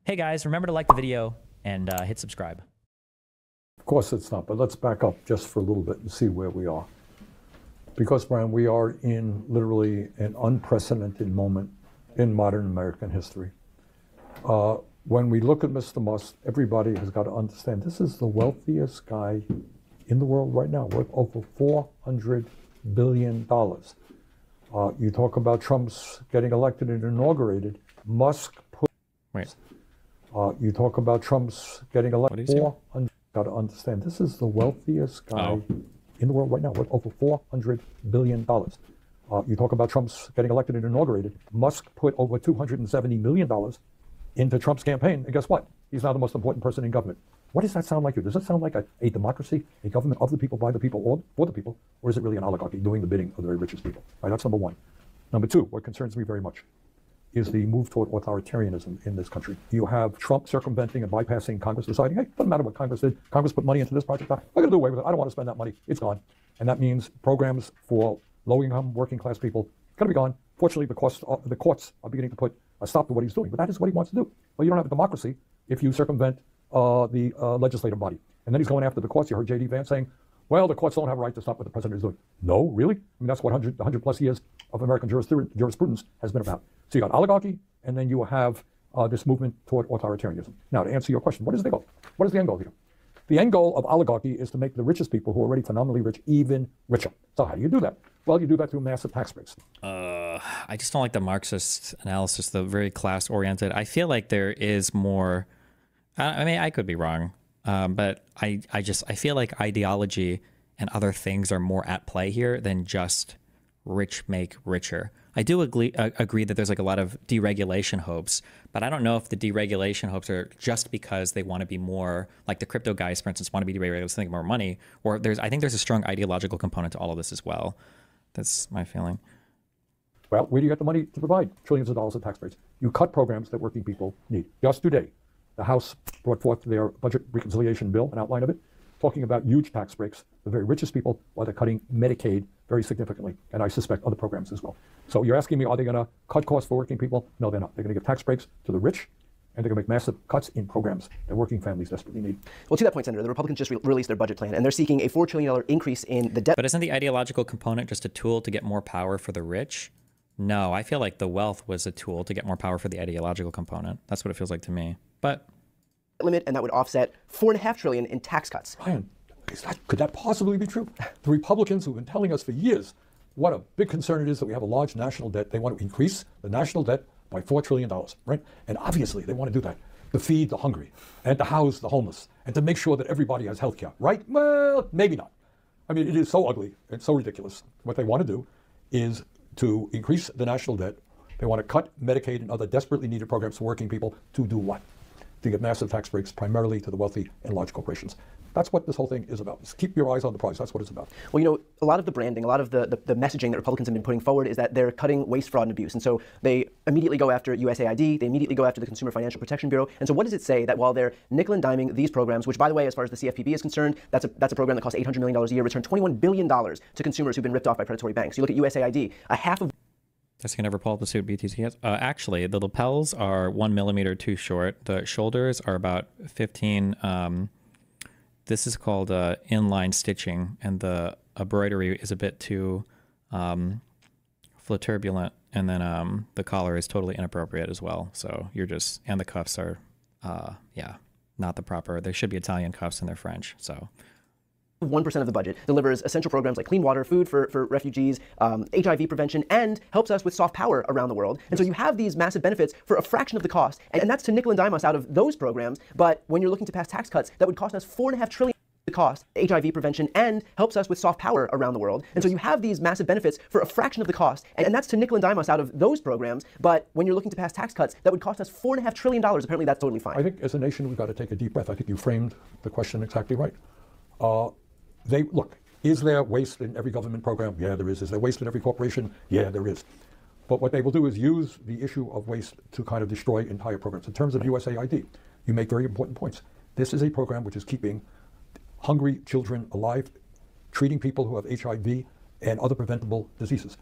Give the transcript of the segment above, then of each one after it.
Hey guys, remember to like the video and hit subscribe. Of course it's not, but let's back up just for a little bit and see where we are. Because, Brian, we are in literally an unprecedented moment in modern American history. When we look at Mr. Musk, everybody has got to understand this is the wealthiest guy in the world right now, worth over $400 billion. You talk about Trump's getting elected and inaugurated. Musk put. Wait. You talk about Trump's getting elected. Got to understand this is the wealthiest guy in the world right now, worth over $400 billion. You talk about Trump's getting elected and inaugurated. Musk put over $270 million into Trump's campaign, and guess what? He's now the most important person in government. What does that sound like to you? Does that sound like a democracy, a government of the people, by the people, or for the people, or is it really an oligarchy doing the bidding of the very richest people? Right, that's number one. Number two, what concerns me very much is the move toward authoritarianism in this country. You have Trump circumventing and bypassing Congress, deciding, hey, doesn't matter what Congress did. Congress put money into this project. I'm going to do away with it. I don't want to spend that money. It's gone. And that means programs for low-income, working-class people going to be gone. Fortunately, the courts are beginning to put a stop to what he's doing. But that is what he wants to do. Well, you don't have a democracy if you circumvent the legislative body. And then he's going after the courts. You heard J.D. Vance saying, well, the courts don't have a right to stop what the president is doing. No, really? I mean, that's what 100 plus years of American jurisprudence has been about. So you got oligarchy, and then you have this movement toward authoritarianism. Now, to answer your question, what is the goal? What is the end goal here? The end goal of oligarchy is to make the richest people who are already phenomenally rich even richer. So how do you do that? Well, you do that through massive tax breaks. I just don't like the Marxist analysis, the very class-oriented. I feel like there is more. I mean, I could be wrong, but I feel like ideology and other things are more at play here than just rich make richer. I do agree that there's like a lot of deregulation hopes, but I don't know if the deregulation hopes are just because they want to be more like the crypto guys, for instance, want to be deregulated so they get more money, or I think there's a strong ideological component to all of this as well. That's my feeling. Well, where do you get the money to provide trillions of dollars of tax breaks? You cut programs that working people need. Just today, the House brought forth their budget reconciliation bill, an outline of it, talking about huge tax breaks, the very richest people, while they're cutting Medicaid very significantly, and I suspect other programs as well. So you're asking me, are they going to cut costs for working people? No, they're not. They're going to give tax breaks to the rich, and they're going to make massive cuts in programs that working families desperately need. Well, to that point, Senator, the Republicans just released their budget plan, and they're seeking a $4 trillion increase in the debt. But isn't the ideological component just a tool to get more power for the rich? No, I feel like the wealth was a tool to get more power for the ideological component. That's what it feels like to me. But limit, and that would offset $4.5 trillion in tax cuts. Ryan, could that possibly be true? The Republicans who've been telling us for years what a big concern it is that we have a large national debt. They want to increase the national debt by $4 trillion, right? And obviously they want to do that to feed the hungry and to house the homeless and to make sure that everybody has health care, right? Well, maybe not. I mean, it is so ugly and so ridiculous. What they want to do is to increase the national debt. They want to cut Medicaid and other desperately needed programs for working people to do what? To give massive tax breaks primarily to the wealthy and large corporations. That's what this whole thing is about. Just keep your eyes on the prize. That's what it's about. Well, you know, a lot of the branding, a lot of the messaging that Republicans have been putting forward is that they're cutting waste, fraud, and abuse. And so they immediately go after USAID. They immediately go after the Consumer Financial Protection Bureau. And so what does it say that while they're nickel and diming these programs, which, by the way, as far as the CFPB is concerned, that's a program that costs $800 million a year, returned $21 billion to consumers who've been ripped off by predatory banks. You look at USAID, a half of... Guess you can never pull up to see what BTC has. Actually, the lapels are 1 millimeter too short. The shoulders are about 15. This is called inline stitching, and the embroidery is a bit too flaturbulent, and then the collar is totally inappropriate as well. So you're just, and the cuffs are, yeah, not the proper. They should be Italian cuffs and they're French. So 1% of the budget delivers essential programs like clean water, food for refugees, HIV prevention, and helps us with soft power around the world. And so you have these massive benefits for a fraction of the cost, and that's to nickel and dime us out of those programs. But when you're looking to pass tax cuts, that would cost us $4.5 trillion the cost, HIV prevention, and helps us with soft power around the world. And so you have these massive benefits for a fraction of the cost, and that's to nickel and dime us out of those programs. But when you're looking to pass tax cuts, that would cost us $4.5 trillion. Apparently that's totally fine. I think as a nation, we've got to take a deep breath. I think you framed the question exactly right. Look, is there waste in every government program? Yeah, there is. Is there waste in every corporation? Yeah, there is. But what they will do is use the issue of waste to kind of destroy entire programs. In terms of USAID, you make very important points. This is a program which is keeping hungry children alive, treating people who have HIV and other preventable diseases.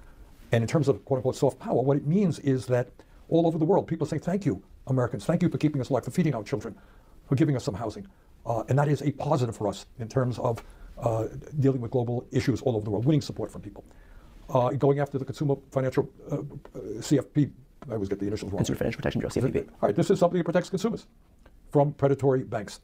And in terms of quote unquote soft power, what it means is that all over the world, people say, thank you Americans. Thank you for keeping us alive, for feeding our children, for giving us some housing. And that is a positive for us in terms of dealing with global issues all over the world, winning support from people. Going after the Consumer Financial CFP, I always get the initials wrong. Consumer Financial Protection Bureau, CFPB. All right, this is something that protects consumers from predatory banks.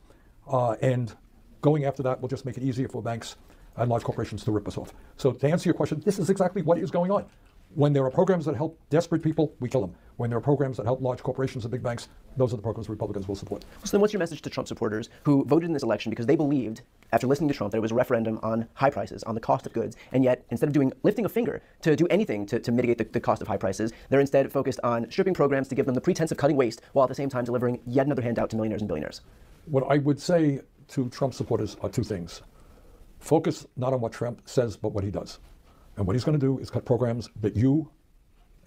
And going after that will just make it easier for banks and large corporations to rip us off. So to answer your question, this is exactly what is going on. When there are programs that help desperate people, we kill them. When there are programs that help large corporations and big banks, those are the programs Republicans will support. So then what's your message to Trump supporters who voted in this election because they believed, after listening to Trump, that it was a referendum on high prices, on the cost of goods, and yet instead of lifting a finger to do anything to mitigate the cost of high prices, they're instead focused on stripping programs to give them the pretense of cutting waste while at the same time delivering yet another handout to millionaires and billionaires? What I would say to Trump supporters are two things. Focus not on what Trump says, but what he does. And what he's going to do is cut programs that you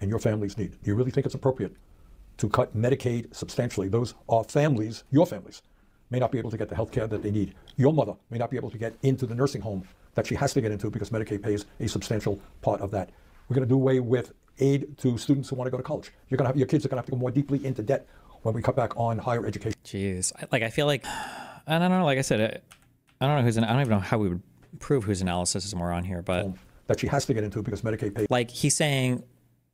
and your families need. Do you really think it's appropriate to cut Medicaid substantially? Those are families, your families, may not be able to get the health care that they need. Your mother may not be able to get into the nursing home that she has to get into because Medicaid pays a substantial part of that. We're going to do away with aid to students who want to go to college. Your kids are going to have to go more deeply into debt when we cut back on higher education. Jeez, I feel like, I don't know, like I said, I don't know I don't even know how we would prove whose analysis is more on here, but that she has to get into because Medicaid pays. Like he's saying,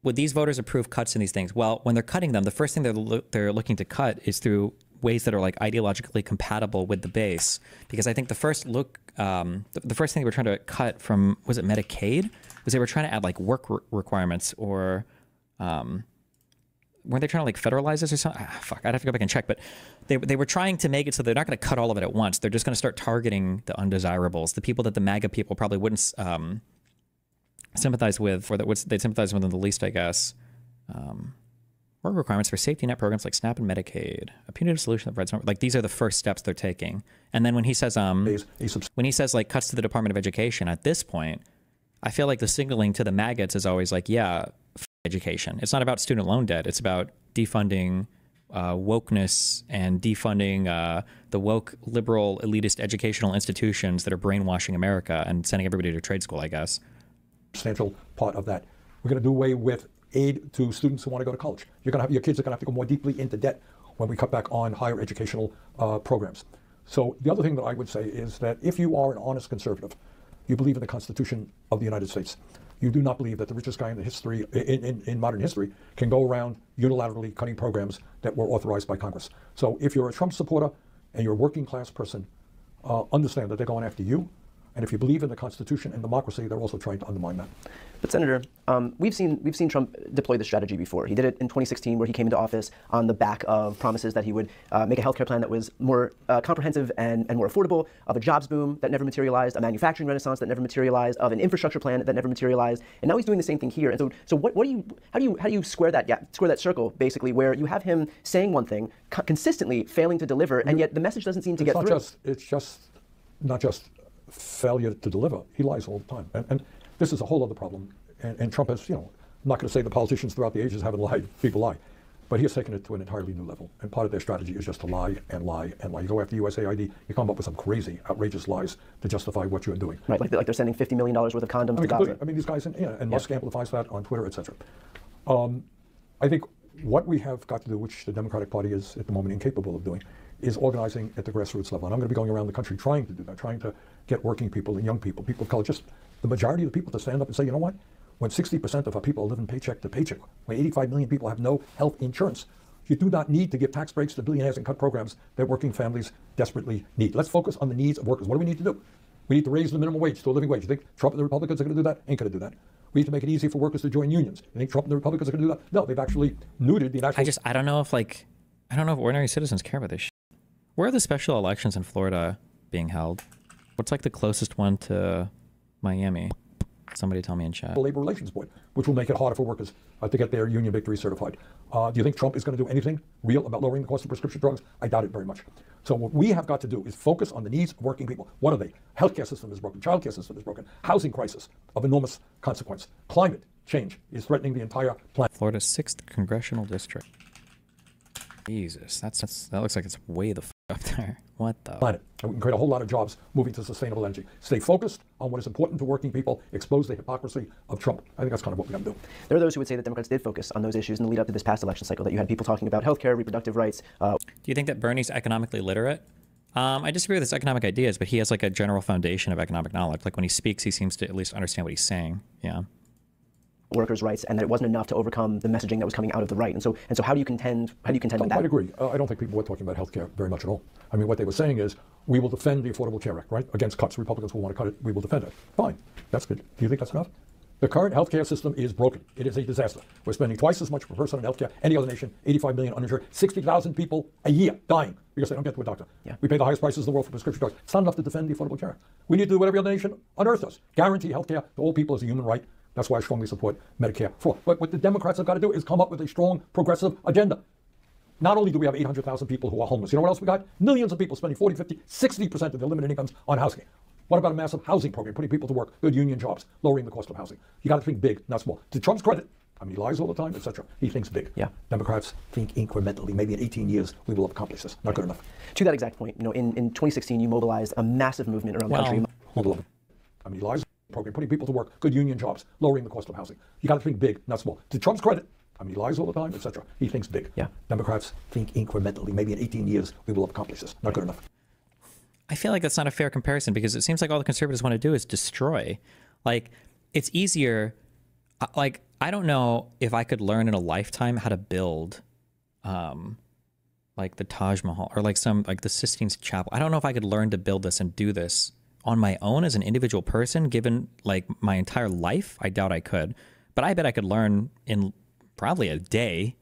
would these voters approve cuts in these things? Well, when they're cutting them, the first thing they're looking to cut is through ways that are like ideologically compatible with the base. Because I think the first look, the first thing they were trying to cut from, was it Medicaid? Was they were trying to add like work requirements or, weren't they trying to like federalize this or something? Fuck, I'd have to go back and check. But they were trying to make it so they're not going to cut all of it at once. They're just going to start targeting the undesirables, the people that the MAGA people probably wouldn't sympathize with, or that they'd sympathize with them the least, I guess. Work requirements for safety net programs like SNAP and Medicaid, a punitive solution that provides like these are the first steps they're taking. And then when he says like cuts to the Department of Education, at this point, I feel like the signaling to the maggots is always like, yeah, education. It's not about student loan debt. It's about defunding wokeness and defunding the woke, liberal, elitist educational institutions that are brainwashing America and sending everybody to trade school, I guess. Substantial part of that. We're going to do away with aid to students who want to go to college. Your kids are going to have to go more deeply into debt when we cut back on higher educational programs. So the other thing that I would say is that if you are an honest conservative, you believe in the Constitution of the United States. You do not believe that the richest guy in the history, in modern history, can go around unilaterally cutting programs that were authorized by Congress. So if you're a Trump supporter and you're a working class person, understand that they're going after you. And if you believe in the Constitution and democracy, they're also trying to undermine that. But Senator, we've seen Trump deploy this strategy before. He did it in 2016, where he came into office on the back of promises that he would make a healthcare plan that was more comprehensive and more affordable, of a jobs boom that never materialized, a manufacturing renaissance that never materialized, of an infrastructure plan that never materialized. And now he's doing the same thing here. And so how do you square that gap, square that circle, basically, where you have him saying one thing, consistently failing to deliver, and yet the message doesn't seem to get through? It's just not just failure to deliver. He lies all the time. And this is a whole other problem. And Trump has, I'm not going to say the politicians throughout the ages haven't lied, people lie, but he has taken it to an entirely new level. And part of their strategy is just to lie and lie and lie. You go after USAID, you come up with some crazy, outrageous lies to justify what you're doing. Right, like they're sending $50 million worth of condoms to Gaza. I mean, these guys, and Musk amplifies that on Twitter, etc. I think what we have got to do, which the Democratic Party is at the moment incapable of doing, is organizing at the grassroots level. And I'm going to be going around the country trying to do that, trying to get working people and young people, people of color, just the majority of the people to stand up and say, you know what? When 60% of our people are living paycheck to paycheck, when 85 million people have no health insurance, you do not need to give tax breaks to billionaires and cut programs that working families desperately need. Let's focus on the needs of workers. What do we need to do? We need to raise the minimum wage to a living wage. You think Trump and the Republicans are going to do that? Ain't going to do that. We need to make it easy for workers to join unions. You think Trump and the Republicans are going to do that? No, they've actually neutered the national... I don't know if ordinary citizens care about this shit. Where are the special elections in Florida being held? What's like the closest one to Miami? Somebody tell me in chat. The Labor Relations Board, which will make it harder for workers to get their union victory certified. Do you think Trump is going to do anything real about lowering the cost of prescription drugs? I doubt it very much. So what we have got to do is focus on the needs of working people. What are they? Healthcare system is broken. Childcare system is broken. Housing crisis of enormous consequence. Climate change is threatening the entire planet. Florida's 6th congressional district. Jesus, that looks like it's way the up there. What the? Planet. And we can create a whole lot of jobs moving to sustainable energy. Stay focused on what is important to working people, expose the hypocrisy of Trump. I think that's kind of what we got to do. There are those who would say that Democrats did focus on those issues in the lead up to this past election cycle, that you had people talking about healthcare, reproductive rights. Do you think that Bernie's economically literate? I disagree with his economic ideas, but he has like a general foundation of economic knowledge. Like when he speaks, he seems to at least understand what he's saying. Yeah. Workers' rights, and that it wasn't enough to overcome the messaging that was coming out of the right. And so how do you contend? How do you contend with that? I agree. I don't think people were talking about healthcare very much at all. I mean, what they were saying is, we will defend the Affordable Care Act, right? Against cuts. Republicans will want to cut it. We will defend it. Fine. That's good. Do you think that's enough? The current healthcare system is broken. It is a disaster. We're spending twice as much per person on healthcare any other nation. 85 million uninsured. 60,000 people a year dying because they don't get to a doctor. Yeah. We pay the highest prices in the world for prescription drugs. It's not enough to defend the Affordable Care Act. We need to do what every other nation on earth does. Guarantee healthcare to all people as a human right. That's why I strongly support Medicare for all. But what the Democrats have got to do is come up with a strong, progressive agenda. Not only do we have 800,000 people who are homeless, you know what else we got? Millions of people spending 40, 50, 60% of their limited incomes on housing. What about a massive housing program, putting people to work, good union jobs, lowering the cost of housing? You got to think big, not small. To Trump's credit, I mean, he lies all the time, etc. He thinks big. Yeah. Democrats think incrementally. Maybe in 18 years, we will have accomplished this. Not good enough. To that exact point, in 2016, you mobilized a massive movement around the country. I mean, he lies program, putting people to work, good union jobs, lowering the cost of housing. You got to think big, not small. To Trump's credit, I mean, he lies all the time, etc. He thinks big. Yeah. Democrats think incrementally. Maybe in 18 years, we will have accomplished this. Not good enough. I feel like that's not a fair comparison because it seems like all the conservatives want to do is destroy. Like, it's easier. Like, I don't know if I could learn in a lifetime how to build, like the Taj Mahal or like the Sistine Chapel. I don't know if I could learn to build this and do this on my own as an individual person, given like my entire life. I doubt I could, but I bet I could learn in probably a day,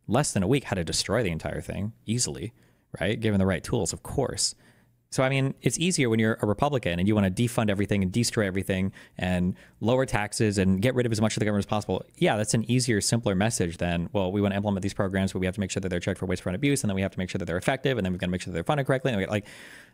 less than a week, how to destroy the entire thing easily, right? Given the right tools, of course. So, I mean, it's easier when you're a Republican and you want to defund everything and destroy everything and lower taxes and get rid of as much of the government as possible. Yeah, that's an easier, simpler message than, well, we want to implement these programs, but we have to make sure that they're checked for waste, fraud, and abuse, and then we have to make sure that they're effective, and then we've got to make sure that they're funded correctly. And like,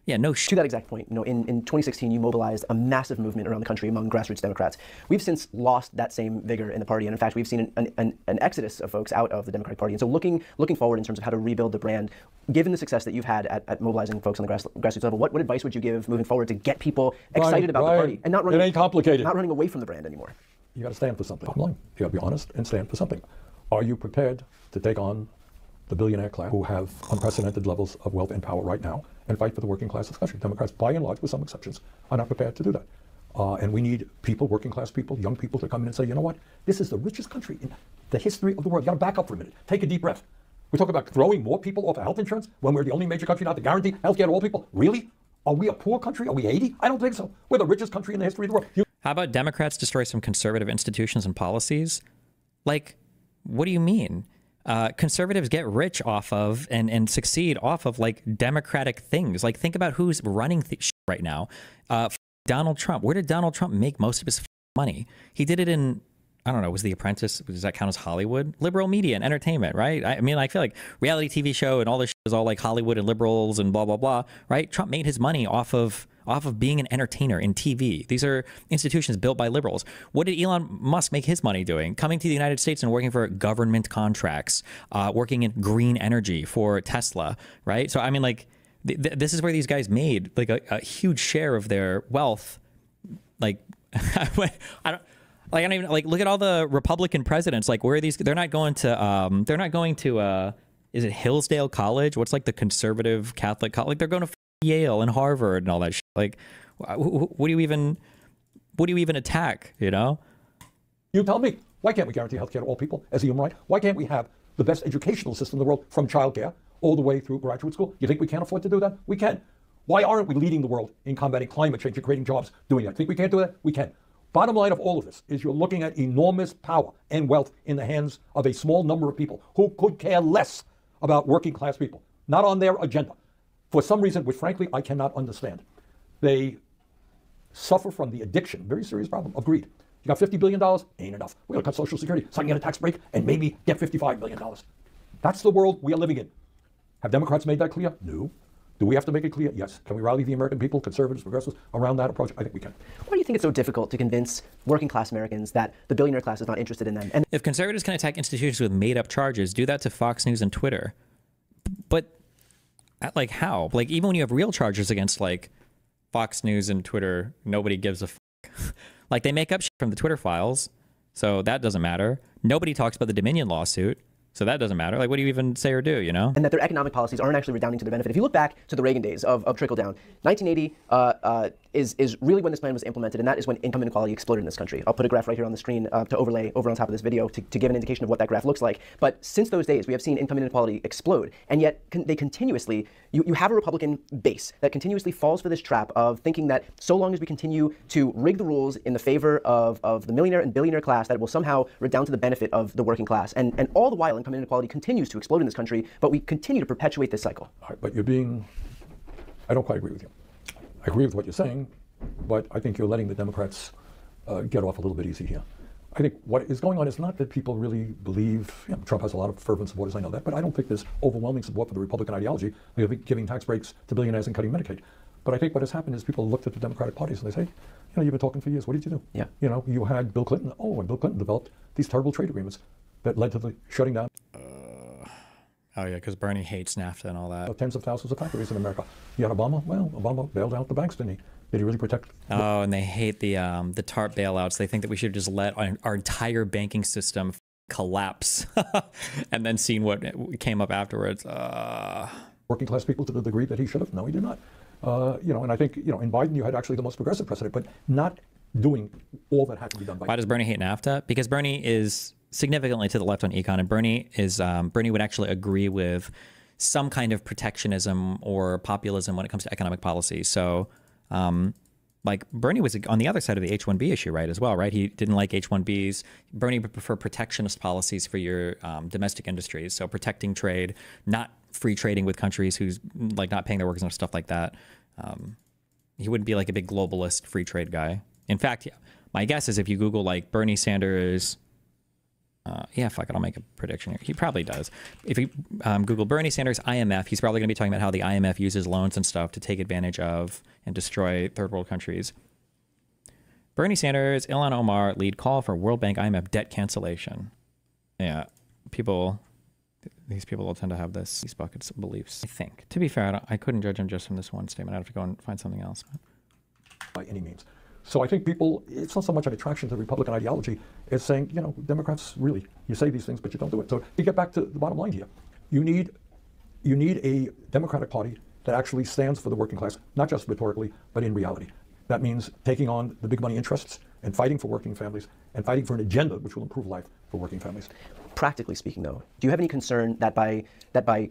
yeah, no shit. To that exact point, in 2016, you mobilized a massive movement around the country among grassroots Democrats. We've since lost that same vigor in the party, and in fact, we've seen an exodus of folks out of the Democratic Party. And so looking forward in terms of how to rebuild the brand, given the success that you've had at mobilizing folks on the grassroots level, what advice would you give moving forward to get people excited about the party and not running, it ain't complicated. Not running away from the brand anymore? You got to stand for something. You got to be honest and stand for something. Are you prepared to take on the billionaire class who have unprecedented levels of wealth and power right now and fight for the working class of the country? Democrats, by and large, with some exceptions, are not prepared to do that. And we need people, working class people, young people, to come in and say, you know what? This is the richest country in the history of the world. You got to back up for a minute. Take a deep breath. We talk about throwing more people off of health insurance when we're the only major country not to guarantee health care to all people. Really? Are we a poor country? Are we Haiti? I don't think so. We're the richest country in the history of the world. How about Democrats destroy some conservative institutions and policies? Like, what do you mean? Conservatives get rich off of and succeed off of like democratic things. Like, think about who's running right now. Donald Trump. Where did Donald Trump make most of his money? He did it in, I don't know, was The Apprentice, does that count as Hollywood? Liberal media and entertainment, right? I mean, I feel like reality TV show and all this shit is all like Hollywood and liberals and blah, blah, blah, right? Trump made his money off of being an entertainer in TV. These are institutions built by liberals. What did Elon Musk make his money doing? Coming to the United States and working for government contracts, working in green energy for Tesla, right? So, I mean, like, this is where these guys made like a huge share of their wealth. Like, I don't even like look at all the Republican presidents. Like, where are these? They're not going to. Is it Hillsdale College? What's like the conservative Catholic college? Like, they're going to Yale and Harvard and all that shit. Like, what do you even attack? You know? You tell me, why can't we guarantee health care to all people as a human right? Why can't we have the best educational system in the world, from childcare all the way through graduate school? You think we can't afford to do that? We can. Why aren't we leading the world in combating climate change and creating jobs doing that? Think we can't do that? We can. Bottom line of all of this is you're looking at enormous power and wealth in the hands of a small number of people who could care less about working class people, not on their agenda. For some reason, which frankly I cannot understand, they suffer from the addiction, very serious problem, of greed. You got $50 billion, ain't enough. We're gonna cut Social Security so I can get a tax break and maybe get $55 billion. That's the world we are living in. Have Democrats made that clear? No. Do we have to make it clear? Yes. Can we rally the American people, conservatives, progressives, around that approach? I think we can. Why do you think it's so difficult to convince working class Americans that the billionaire class is not interested in them? And if conservatives can attack institutions with made-up charges, do that to Fox News and Twitter. But Like how? Like even when you have real charges against like Fox News and Twitter, nobody gives a fuck. Like they make up shit from the Twitter files, so that doesn't matter. Nobody talks about the Dominion lawsuit, so that doesn't matter. Like what do you even say or do, you know? And that their economic policies aren't actually redounding to their benefit. If you look back to the Reagan days of trickle down, 1980 is really when this plan was implemented, and that is when income inequality exploded in this country. I'll put a graph right here on the screen to overlay over on top of this video to give an indication of what that graph looks like. But since those days, we have seen income inequality explode, and yet they continuously, you have a Republican base that continuously falls for this trap of thinking that so long as we continue to rig the rules in the favor of the millionaire and billionaire class, that it will somehow redound to the benefit of the working class. And all the while, income inequality continues to explode in this country, but we continue to perpetuate this cycle. All right, but I don't quite agree with you. I agree with what you're saying, but I think you're letting the Democrats get off a little bit easy here. I think what is going on is not that people really believe, Trump has a lot of fervent supporters, I know that, but I don't think there's overwhelming support for the Republican ideology of giving tax breaks to billionaires and cutting Medicaid. But I think what has happened is people looked at the Democratic parties and they say, you've been talking for years, what did you do? Yeah. You had Bill Clinton, and Bill Clinton developed these terrible trade agreements that led to the shutting down. Oh yeah, because Bernie hates NAFTA and all that. Tens of thousands of factories in America. You had Obama. Well, Obama bailed out the banks, didn't he? Did he really protect? Oh, and they hate the TARP bailouts. They think that we should just let our entire banking system collapse, and then seen what came up afterwards. Working class people to the degree that he should have. No, he did not. And I think in Biden you had actually the most progressive president, but not doing all that had to be done by. Why does Bernie hate NAFTA? Because Bernie is significantly to the left on econ, and Bernie would actually agree with some kind of protectionism or populism when it comes to economic policy. So, like Bernie was on the other side of the H-1B issue, right, as well, right? He didn't like H-1Bs. Bernie would prefer protectionist policies for your domestic industries, so protecting trade, not free trading with countries who's like not paying their workers and stuff like that. He wouldn't be like a big globalist free trade guy. In fact, my guess is if you Google like Bernie Sanders. Fuck it, I'll make a prediction here. He probably does. If you Google Bernie Sanders IMF, he's probably going to be talking about how the IMF uses loans and stuff to take advantage of and destroy third world countries. Bernie Sanders, Elon Omar lead call for World Bank IMF debt cancellation. Yeah, these people will tend to have these buckets of beliefs, I think. To be fair, I couldn't judge him just from this one statement. I'd have to go and find something else. By any means. So I think it's not so much an attraction to Republican ideology as saying, Democrats really, you say these things, but you don't do it. So to get back to the bottom line here, you need a Democratic Party that actually stands for the working class, not just rhetorically, but in reality. That means taking on the big money interests and fighting for working families and fighting for an agenda which will improve life for working families. Practically speaking, though, do you have any concern that by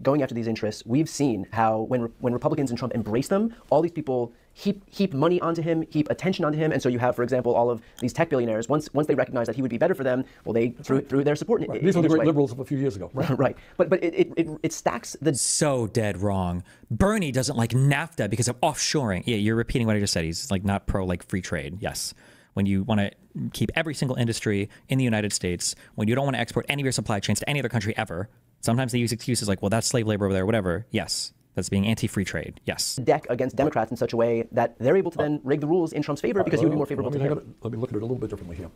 going after these interests, we've seen how when Republicans and Trump embrace them, all these people heap money onto him, heap attention onto him, and so you have, for example, all of these tech billionaires. Once they recognize that he would be better for them, well, they threw their support. Right. These are the great liberals of a few years ago, right? Right. But it stacks the. So dead wrong. Bernie doesn't like NAFTA because of offshoring. Yeah, you're repeating what I just said. He's like not pro like free trade. Yes. When you want to keep every single industry in the United States, when you don't want to export any of your supply chains to any other country ever, sometimes they use excuses like, well, that's slave labor over there, whatever. Yes, that's being anti-free trade. Yes. Deck against Democrats in such a way that they're able to then rig the rules in Trump's favor because he would be more favorable to him. Let me look at it a little bit differently here.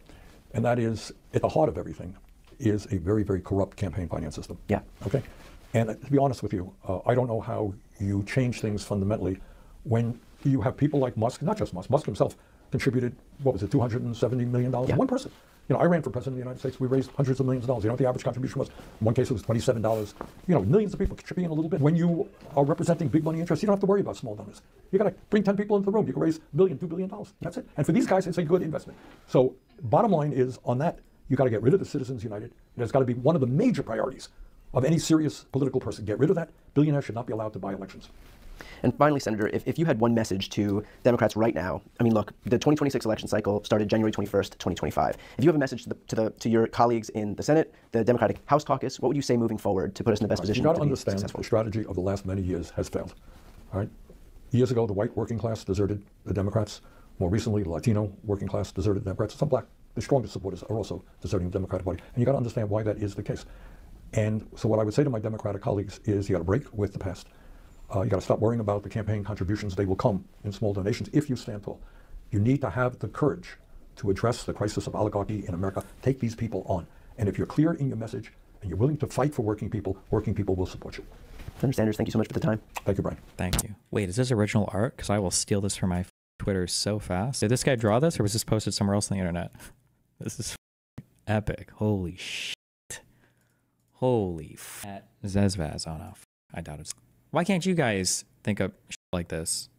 And that is, at the heart of everything, is a very, very corrupt campaign finance system. Yeah. Okay? And to be honest with you, I don't know how you change things fundamentally when you have people like Musk, not just Musk himself, contributed, what was it, $270 million? Yeah. One person. I ran for president of the United States. We raised hundreds of millions of dollars. You know what the average contribution was? In one case, it was $27. Millions of people contributing a little bit. When you are representing big money interests, you don't have to worry about small donors. You got to bring 10 people into the room. You can raise $1 billion, $2 billion. That's it. And for these guys, it's a good investment. So bottom line is, on that, you got to get rid of the Citizens United. It has got to be one of the major priorities of any serious political person. Get rid of that. Billionaires should not be allowed to buy elections. And finally, Senator, if you had one message to Democrats right now, I mean, look, the 2026 election cycle started January 21st, 2025. If you have a message to your colleagues in the Senate, the Democratic House Caucus, what would you say moving forward to put us in the best position to be successful? You've got to understand the strategy of the last many years has failed. All right? Years ago, the white working class deserted the Democrats. More recently, the Latino working class deserted the Democrats. Some black, the strongest supporters are also deserting the Democratic Party. And you've got to understand why that is the case. And so what I would say to my Democratic colleagues is you got to break with the past. You got to stop worrying about the campaign contributions. They will come in small donations if you stand tall. You need to have the courage to address the crisis of oligarchy in America. Take these people on. And if you're clear in your message and you're willing to fight for working people will support you. Senator Sanders, thank you so much for the time. Thank you, Brian. Thank you. Wait, is this original art? Because I will steal this from my Twitter so fast. Did this guy draw this, or was this posted somewhere else on the internet? This is epic. Holy shit. Holy fat Zezvaz. Oh no, I doubt it. Why can't you guys think of shit like this?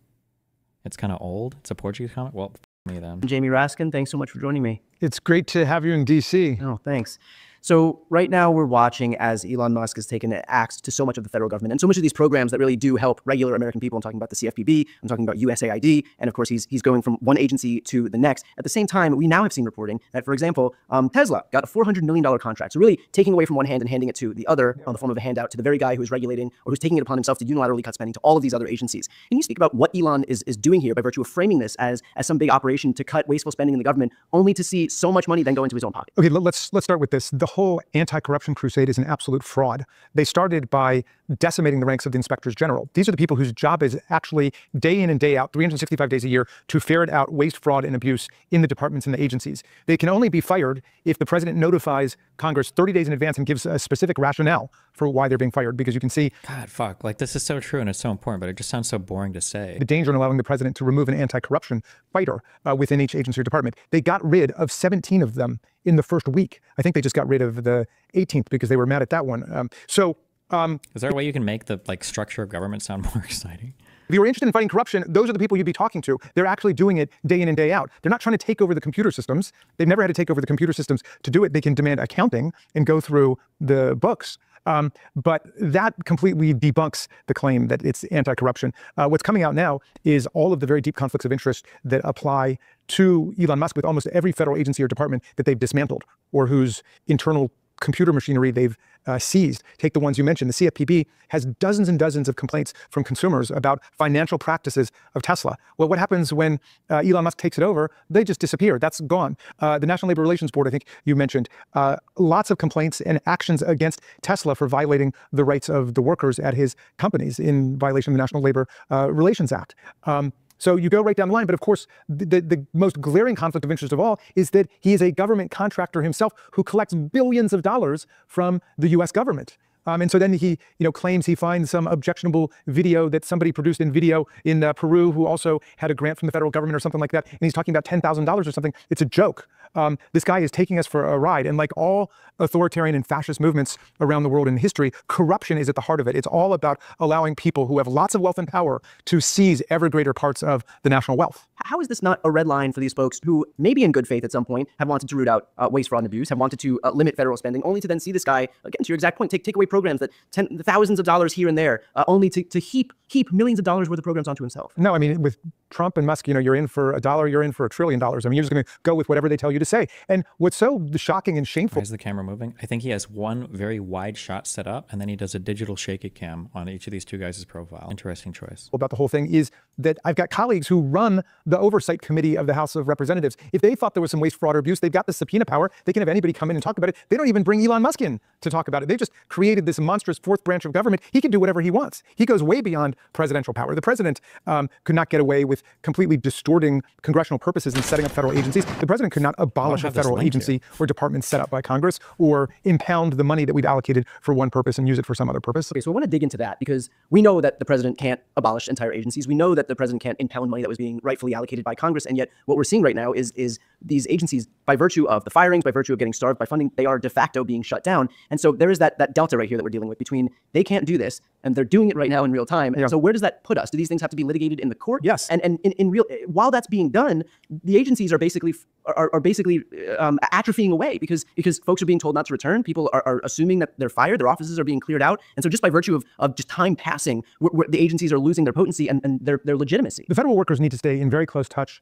It's kind of old. It's a Portuguese comic. Well, me then. Jamie Raskin, thanks so much for joining me. It's great to have you in DC. Oh, thanks. So right now we're watching as Elon Musk has taken an axe to so much of the federal government and so much of these programs that really do help regular American people. I'm talking about the CFPB, I'm talking about USAID, and of course he's going from one agency to the next. At the same time, we now have seen reporting that, for example, Tesla got a $400 million contract. So really taking away from one hand and handing it to the other on the form of a handout to the very guy who is regulating or who's taking it upon himself to unilaterally cut spending to all of these other agencies. Can you speak about what Elon is doing here by virtue of framing this as some big operation to cut wasteful spending in the government, only to see so much money then go into his own pocket? Okay, let's start with this. The whole anti-corruption crusade is an absolute fraud. They started by decimating the ranks of the inspectors general. These are the people whose job is actually day in and day out, 365 days a year, to ferret out waste, fraud, and abuse in the departments and the agencies. They can only be fired if the president notifies Congress 30 days in advance and gives a specific rationale for why they're being fired, because you can see... God, fuck. Like, this is so true and it's so important, but it just sounds so boring to say. The danger in allowing the president to remove an anti-corruption fighter within each agency or department. They got rid of 17 of them in the first week. I think they just got rid of the 18th because they were mad at that one. Is there a way you can make the structure of government sound more exciting? If you were interested in fighting corruption, those are the people you'd be talking to. They're actually doing it day in and day out. They're not trying to take over the computer systems. They've never had to take over the computer systems to do it. They can demand accounting and go through the books. But that completely debunks the claim that it's anti-corruption. What's coming out now is all of the very deep conflicts of interest that apply to Elon Musk with almost every federal agency or department that they've dismantled or whose internal computer machinery they've seized. Take the ones you mentioned. The CFPB has dozens and dozens of complaints from consumers about financial practices of Tesla. Well, what happens when Elon Musk takes it over? They just disappear. That's gone. The National Labor Relations Board, I think you mentioned, lots of complaints and actions against Tesla for violating the rights of the workers at his companies in violation of the National Labor Relations Act. So you go right down the line, but of course, the most glaring conflict of interest of all is that he is a government contractor himself who collects billions of dollars from the US government. And so then he claims he finds some objectionable video that somebody produced in video in Peru who also had a grant from the federal government or something like that. And he's talking about $10,000 or something. It's a joke. This guy is taking us for a ride. And like all authoritarian and fascist movements around the world in history, corruption is at the heart of it. It's all about allowing people who have lots of wealth and power to seize ever greater parts of the national wealth. How is this not a red line for these folks who maybe in good faith at some point have wanted to root out waste, fraud, and abuse, have wanted to limit federal spending, only to then see this guy, again, to your exact point, take away programs that thousands of dollars here and there, only to heap millions of dollars worth of programs onto himself? No, I mean, with Trump and Musk, you're in for $1, you're in for $1 trillion. I mean, you're just going to go with whatever they tell you to say. And what's so shocking and shameful... Why is the camera moving? I think he has one very wide shot set up, and then he does a digital shaky cam on each of these two guys' profile. Interesting choice. About the whole thing is that I've got colleagues who run the oversight committee of the House of Representatives. If they thought there was some waste, fraud, or abuse, they've got the subpoena power. They can have anybody come in and talk about it. They don't even bring Elon Musk in to talk about it. They've just created this monstrous fourth branch of government. He can do whatever he wants. He goes way beyond presidential power. The president could not get away with completely distorting congressional purposes and setting up federal agencies. The president could not abolish a federal agency or department set up by Congress or impound the money that we've allocated for one purpose and use it for some other purpose. Okay, so I want to dig into that because we know that the president can't abolish entire agencies. We know that the president can't impound money that was being rightfully allocated by Congress. And yet what we're seeing right now is these agencies, by virtue of the firings, by virtue of getting starved by funding, they are de facto being shut down. And so there is that delta right here that we're dealing with between they can't do this and they're doing it right now in real time. Yeah. So where does that put us? Do these things have to be litigated in the court? Yes. And in real, while that's being done, the agencies are basically atrophying away because folks are being told not to return. People are assuming that they're fired. Their offices are being cleared out. And so just by virtue of just time passing, the agencies are losing their potency and their legitimacy. The federal workers need to stay in very close touch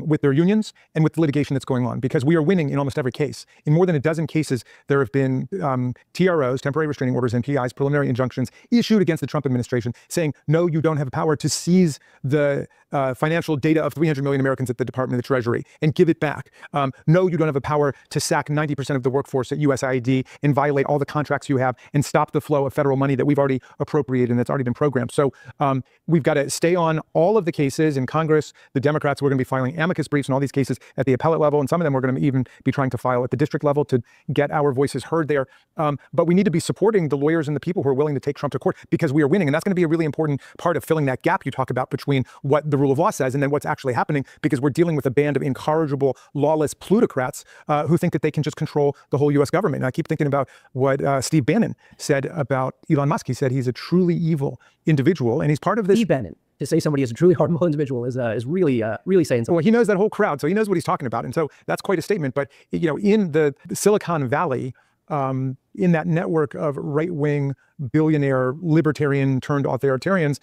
with their unions and with the litigation that's going on, because we are winning in almost every case. In more than a dozen cases, there have been TROs, temporary restraining orders, NPIs, preliminary injunctions issued against the Trump administration saying, no, you don't have power to seize the financial data of 300 million Americans at the Department of the Treasury and give it back. No, you don't have the power to sack 90% of the workforce at USAID and violate all the contracts you have and stop the flow of federal money that we've already appropriated and that's already been programmed. So we've got to stay on all of the cases in Congress. The Democrats, we're going to be filing amicus briefs in all these cases at the appellate level, and some of them we're going to even be trying to file at the district level to get our voices heard there. But we need to be supporting the lawyers and the people who are willing to take Trump to court because we are winning. And that's going to be a really important part of filling that gap you talk about between what the rule of law says and then what's actually happening, because we're dealing with a band of incorrigible, lawless plutocrats who think that they can just control the whole U.S. government. And I keep thinking about what Steve Bannon said about Elon Musk. He said he's a truly evil individual, and he's part of this. Steve Bannon. To say somebody is a truly harmful individual is really saying something. Well, he knows that whole crowd, so he knows what he's talking about, and so that's quite a statement. But in the Silicon Valley, in that network of right-wing billionaire libertarian turned authoritarians,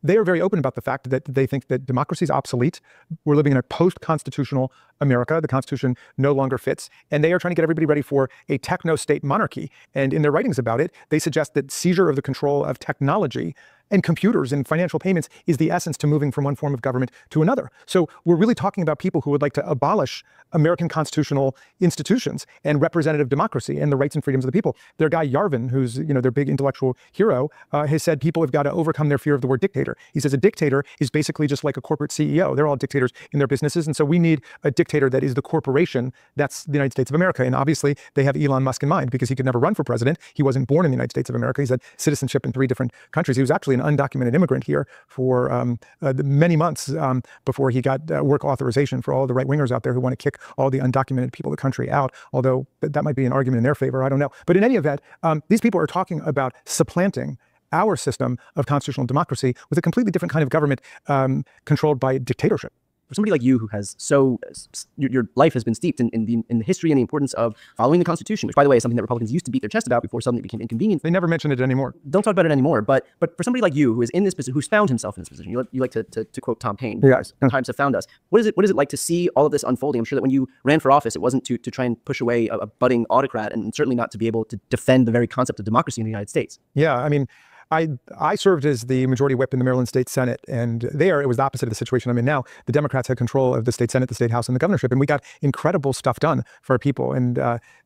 they are very open about the fact that they think that democracy is obsolete. We're living in a post-constitutional America. The Constitution no longer fits. And they are trying to get everybody ready for a techno-state monarchy. And in their writings about it, they suggest that seizure of the control of technology and computers and financial payments is the essence to moving from one form of government to another. So we're really talking about people who would like to abolish American constitutional institutions and representative democracy and the rights and freedoms of the people. Their guy Yarvin, who's their big intellectual hero, has said people have got to overcome their fear of the word dictator. He says a dictator is basically just like a corporate CEO. They're all dictators in their businesses, and so we need a dictator that is the corporation. That's the United States of America. And obviously they have Elon Musk in mind because he could never run for president. He wasn't born in the United States of America. He's had citizenship in 3 different countries. He was actually an undocumented immigrant here for many months before he got work authorization for all the right-wingers out there who want to kick all the undocumented people of the country out, although that might be an argument in their favor. I don't know. But in any event, these people are talking about supplanting our system of constitutional democracy with a completely different kind of government controlled by dictatorship. For somebody like you who has your life has been steeped in the history and the importance of following the Constitution, which, by the way, is something that Republicans used to beat their chest about before suddenly it became inconvenient. They never mention it anymore. Don't talk about it anymore. But for somebody like you who is in this position, who's found himself in this position, you like to quote Tom Paine. Yes. Times have found us. What is it like to see all of this unfolding? I'm sure that when you ran for office, it wasn't to try and push away a budding autocrat, and certainly not to be able to defend the very concept of democracy in the United States. Yeah, I mean, I served as the majority whip in the Maryland State Senate, and there it was the opposite of the situation I'm in now. The Democrats had control of the state Senate, the state House, and the governorship, and we got incredible stuff done for our people and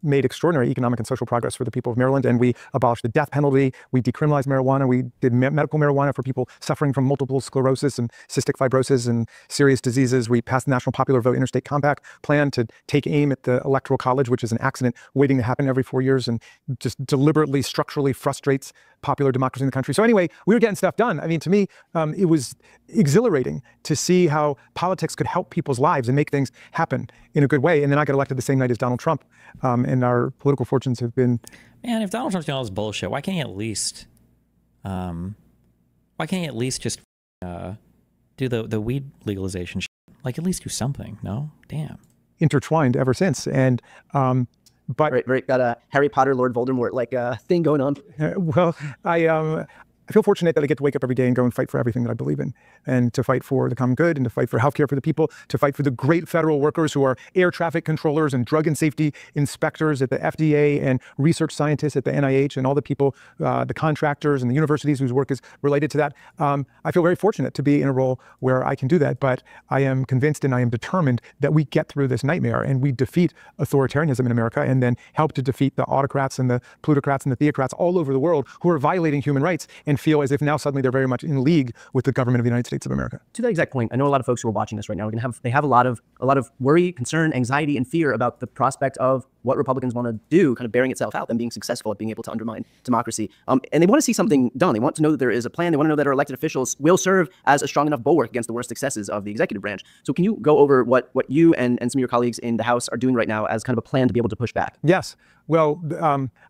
made extraordinary economic and social progress for the people of Maryland. And we abolished the death penalty, we decriminalized marijuana, we did medical marijuana for people suffering from multiple sclerosis and cystic fibrosis and serious diseases. We passed the National Popular Vote Interstate Compact plan to take aim at the Electoral College, which is an accident waiting to happen every 4 years and just deliberately, structurally frustrates popular democracy in the country. So anyway, we were getting stuff done. I mean, to me, it was exhilarating to see how politics could help people's lives and make things happen in a good way. And then I got elected the same night as Donald Trump, and our political fortunes have been... Man, if Donald Trump's doing all this bullshit, why can't he at least just do the weed legalization shit? Like, at least do something, no? Damn. Intertwined ever since. And but got a Harry Potter, Lord Voldemort like thing going on. Well, I feel fortunate that I get to wake up every day and go and fight for everything that I believe in, and to fight for the common good, and to fight for healthcare for the people, to fight for the great federal workers who are air traffic controllers and drug and safety inspectors at the FDA and research scientists at the NIH and all the people, the contractors and the universities whose work is related to that. I feel very fortunate to be in a role where I can do that, but I am convinced and I am determined that we get through this nightmare and we defeat authoritarianism in America, and then help to defeat the autocrats and the plutocrats and the theocrats all over the world who are violating human rights and feel as if now suddenly they're very much in league with the government of the United States of America. To that exact point, I know a lot of folks who are watching this right now they have a lot of worry, concern, anxiety, and fear about the prospect of what Republicans want to do, kind of bearing itself out, them being successful at being able to undermine democracy. And they want to see something done. They want to know that there is a plan. They want to know that our elected officials will serve as a strong enough bulwark against the worst excesses of the executive branch. So can you go over what you and some of your colleagues in the House are doing right now as kind of a plan to be able to push back? Yes. Well,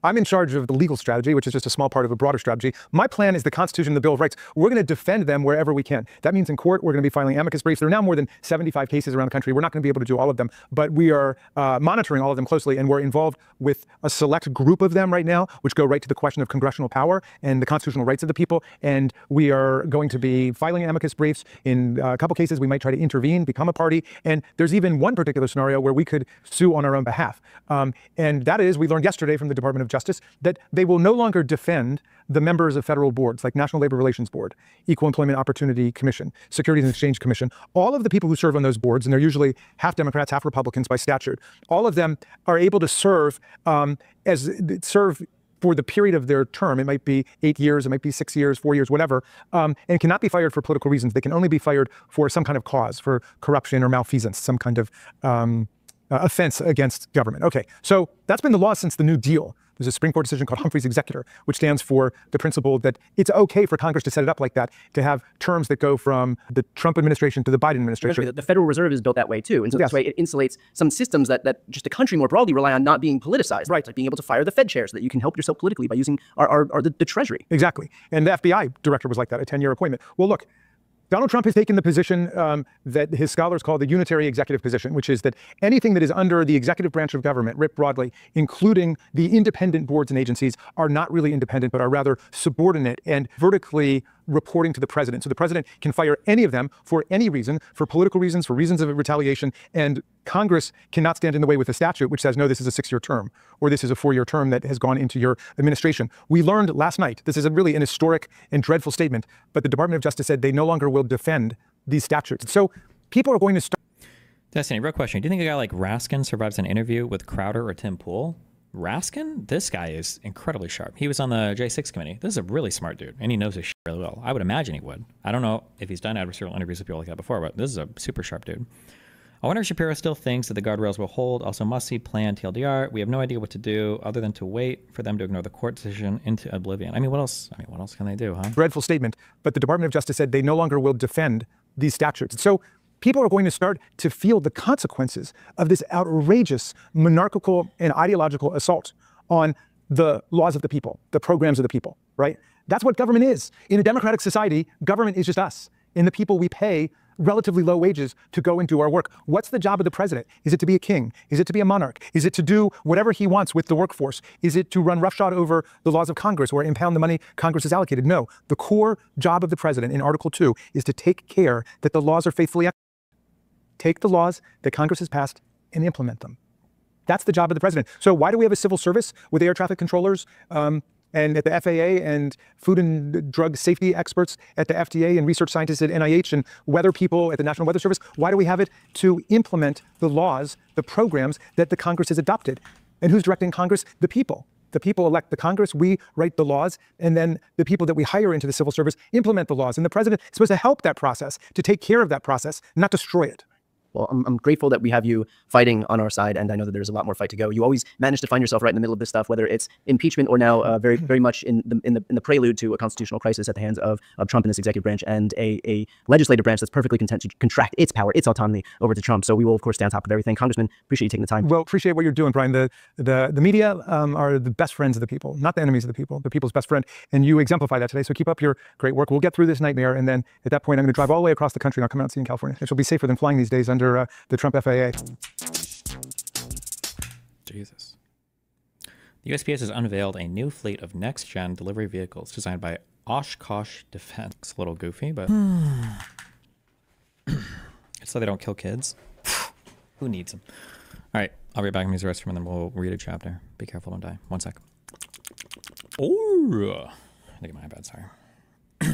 I'm in charge of the legal strategy, which is just a small part of a broader strategy. My plan is the Constitution and the Bill of Rights. We're going to defend them wherever we can. That means in court, we're going to be filing amicus briefs. There are now more than 75 cases around the country. We're not going to be able to do all of them, but we are monitoring all of them closely and we're involved with a select group of them right now, which go right to the question of congressional power and the constitutional rights of the people. And we are going to be filing amicus briefs. In a couple cases, we might try to intervene, become a party. And there's even one particular scenario where we could sue on our own behalf. And that is, we learned yesterday from the Department of Justice that they will no longer defend the members of federal boards like National Labor Relations Board, Equal Employment Opportunity Commission, Securities and Exchange Commission. All of the people who serve on those boards, and they're usually half Democrats, half Republicans by statute, all of them are able to serve for the period of their term. It might be 8 years, it might be 6 years, 4 years, whatever, and cannot be fired for political reasons. They can only be fired for some kind of cause, for corruption or malfeasance, some kind of offense against government. Okay, so that's been the law since the New Deal. There's a Supreme Court decision called Humphrey's Executor, which stands for the principle that it's okay for Congress to set it up like that, to have terms that go from the Trump administration to the Biden administration. The Federal Reserve is built that way too. And so Yes. this way it insulates some systems that just the country more broadly rely on not being politicized. Right. It's like being able to fire the Fed chair so that you can help yourself politically by using the Treasury. Exactly. And the FBI director was like that, a 10-year appointment. Well, look, Donald Trump has taken the position that his scholars call the unitary executive position, which is that anything that is under the executive branch of government, writ broadly, including the independent boards and agencies, are not really independent, but are rather subordinate and vertically reporting to the president. So the president can fire any of them for any reason, for political reasons, for reasons of retaliation, and Congress cannot stand in the way with a statute which says, no, this is a 6-year term, or this is a 4-year term that has gone into your administration. We learned last night, this is really an historic and dreadful statement, but the Department of Justice said they no longer will defend these statutes. So people are going to start. Destiny, real question. Do you think a guy like Raskin survives an interview with Crowder or Tim Pool? Raskin? This guy is incredibly sharp. He was on the J6 committee. This is a really smart dude, and he knows his shit really well. I would imagine he would. I don't know if he's done adversarial interviews with people like that before, but this is a super sharp dude. I wonder if Shapiro still thinks that the guardrails will hold. Also, must-see plan TLDR. We have no idea what to do other than to wait for them to ignore the court decision into oblivion. I mean, what else? What else can they do, huh? Dreadful statement, but the Department of Justice said they no longer will defend these statutes. So people are going to start to feel the consequences of this outrageous monarchical and ideological assault on the laws of the people, the programs of the people, right? That's what government is. In a democratic society, government is just us. In the people, we pay relatively low wages to go and do our work. What's the job of the president? Is it to be a king? Is it to be a monarch? Is it to do whatever he wants with the workforce? Is it to run roughshod over the laws of Congress or impound the money Congress has allocated? No. The core job of the president in Article 2 is to take care that the laws are faithfully take the laws that Congress has passed and implement them. That's the job of the president. So why do we have a civil service with air traffic controllers and at the FAA and food and drug safety experts at the FDA and research scientists at NIH and weather people at the National Weather Service? Why do we have it? To implement the laws, the programs that the Congress has adopted. And who's directing Congress? The people. The people elect the Congress, we write the laws, and then the people that we hire into the civil service implement the laws. And the president is supposed to help that process, to take care of that process, not destroy it. Well, I'm grateful that we have you fighting on our side, and I know that there's a lot more fight to go. You always manage to find yourself right in the middle of this stuff, whether it's impeachment or now very, very much in the prelude to a constitutional crisis at the hands of Trump and this executive branch, and a legislative branch that's perfectly content to contract its power, its autonomy over to Trump. So we will, of course, stay on top of everything. Congressman, appreciate you taking the time. Well, appreciate what you're doing, Brian. The media are the best friends of the people, not the enemies of the people, the people's best friend. And you exemplify that today. So keep up your great work. We'll get through this nightmare, and then at that point, I'm going to drive all the way across the country, and I'll come out and see you in California. Which will be safer than flying these days under the Trump FAA. Jesus. The USPS has unveiled a new fleet of next-gen delivery vehicles designed by Oshkosh Defense. It's a little goofy, but it's so they don't kill kids. Who needs them? All right, I'll be back in the restroom and then we'll read a chapter. Be careful, don't die. 1 sec. Oh, look at my iPad, sorry.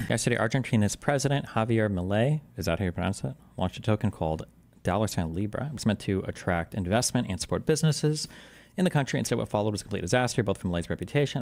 Yesterday, Argentina's president, Javier Milei, is that how you pronounce it? Launched a token called $sign Libra. It was meant to attract investment and support businesses in the country. Instead, what followed was a complete disaster, both from Milei's reputation